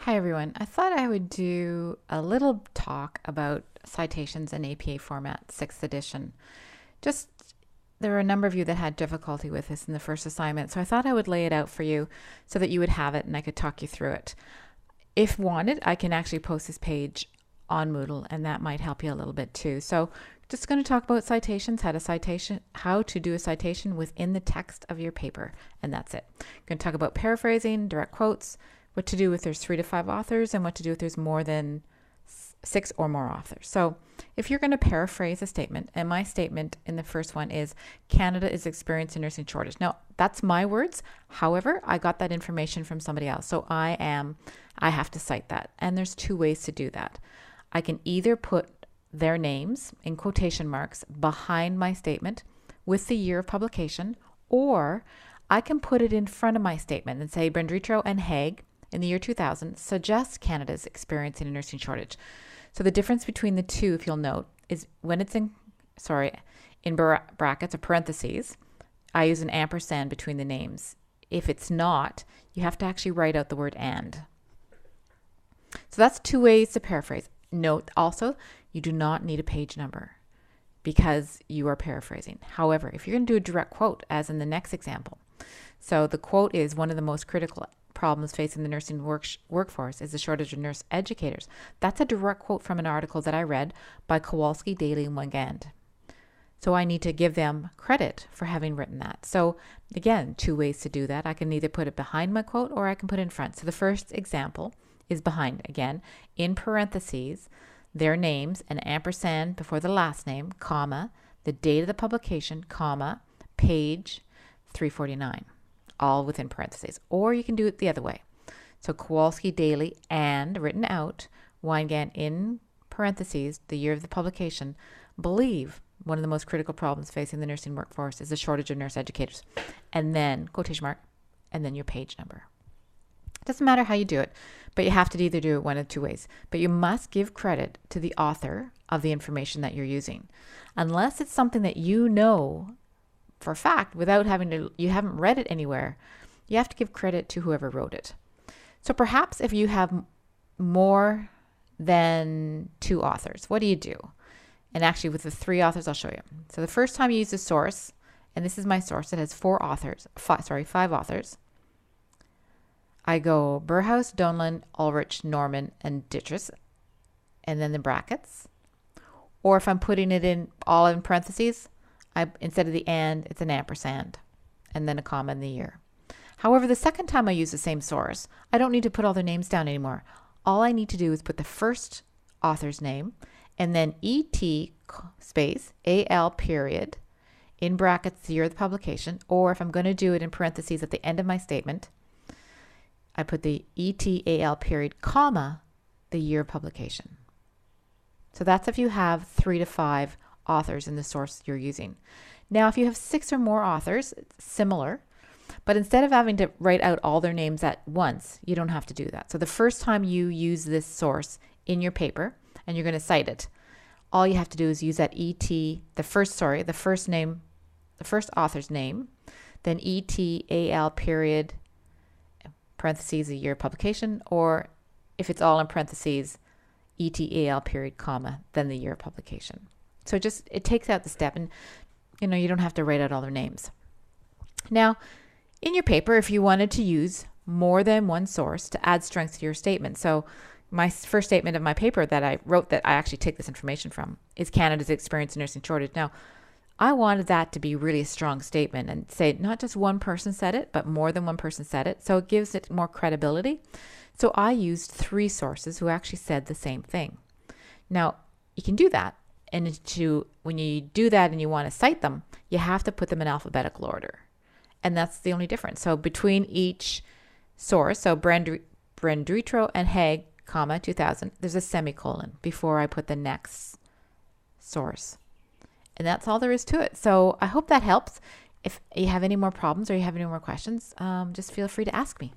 Hi everyone. I thought I would do a little talk about citations in APA format, 6th edition. Just there were a number of you that had difficulty with this in the first assignment, so I thought I would lay it out for you so that you would have it and I could talk you through it. If wanted, I can actually post this page on Moodle and that might help you a little bit too. So just going to talk about citations, how to do a citation within the text of your paper, and that's it. I'm going to talk about paraphrasing, direct quotes, what to do if there's 3 to 5 authors, and what to do if there's more than 6 or more authors. So if you're going to paraphrase a statement, and my statement in the first one is Canada is experiencing nursing shortage. Now, that's my words. However, I got that information from somebody else. So I have to cite that. And there's 2 ways to do that. I can either put their names in quotation marks behind my statement with the year of publication, or I can put it in front of my statement and say Brendritro and Haig in the year 2000 suggests Canada's experiencing a nursing shortage. So the difference between the two, if you'll note, is when it's in brackets or parentheses, I use an ampersand between the names. If it's not, you have to actually write out the word and. So that's 2 ways to paraphrase. Note also, you do not need a page number because you are paraphrasing. However, if you're going to do a direct quote, as in the next example, so the quote is one of the most critical problems facing the nursing workforce is the shortage of nurse educators. That's a direct quote from an article that I read by Kowalski, Daly, and Wigand. So I need to give them credit for having written that. So again, 2 ways to do that. I can either put it behind my quote or I can put it in front. So the first example is behind, again, in parentheses, their names, an ampersand before the last name, comma, the date of the publication, comma, page 349. All within parentheses. Or you can do it the other way. So Kowalski, Daly, and written out, Weingan in parentheses, the year of the publication, believe one of the most critical problems facing the nursing workforce is the shortage of nurse educators. And then, quotation mark, and then your page number. It doesn't matter how you do it, but you have to either do it one of 2 ways. But you must give credit to the author of the information that you're using. Unless it's something that you know for a fact, without you haven't read it anywhere, you have to give credit to whoever wrote it. So perhaps if you have more than 2 authors, what do you do? And actually with the 3 authors, I'll show you. So the first time you use a source, and this is my source, it has 5 authors. I go Burhouse, Donlan, Ulrich, Norman, and Dittrich, and then the brackets. Or if I'm putting it in all in parentheses, instead of the and, it's an ampersand, and then a comma in the year. However, the second time I use the same source, I don't need to put all their names down anymore. All I need to do is put the first author's name, and then ET space AL period, in brackets the year of the publication, or if I'm going to do it in parentheses at the end of my statement, I put the ETAL period, comma, the year of publication. So that's if you have 3 to 5 authors in the source you're using. Now, if you have 6 or more authors, it's similar, but instead of having to write out all their names at once, you don't have to do that. So the first time you use this source in your paper and you're going to cite it, all you have to do is use that the first author's name, then ETAL period, parentheses, the year of publication, or if it's all in parentheses, ETAL period, comma, then the year of publication. So it takes out the step, and you don't have to write out all their names. Now, in your paper, if you wanted to use more than one source to add strength to your statement, so my first statement of my paper that I wrote that I actually take this information from is Canada's experiencing nursing shortage. Now, I wanted that to be really a strong statement and say not just one person said it, but more than one person said it. So it gives it more credibility. So I used 3 sources who actually said the same thing. Now, you can do that. And when you do that and you want to cite them, you have to put them in alphabetical order. And that's the only difference. So between each source, so Brendritro and Haig, comma, 2000, there's a semicolon before I put the next source. And that's all there is to it. So I hope that helps. If you have any more problems or you have any more questions, just feel free to ask me.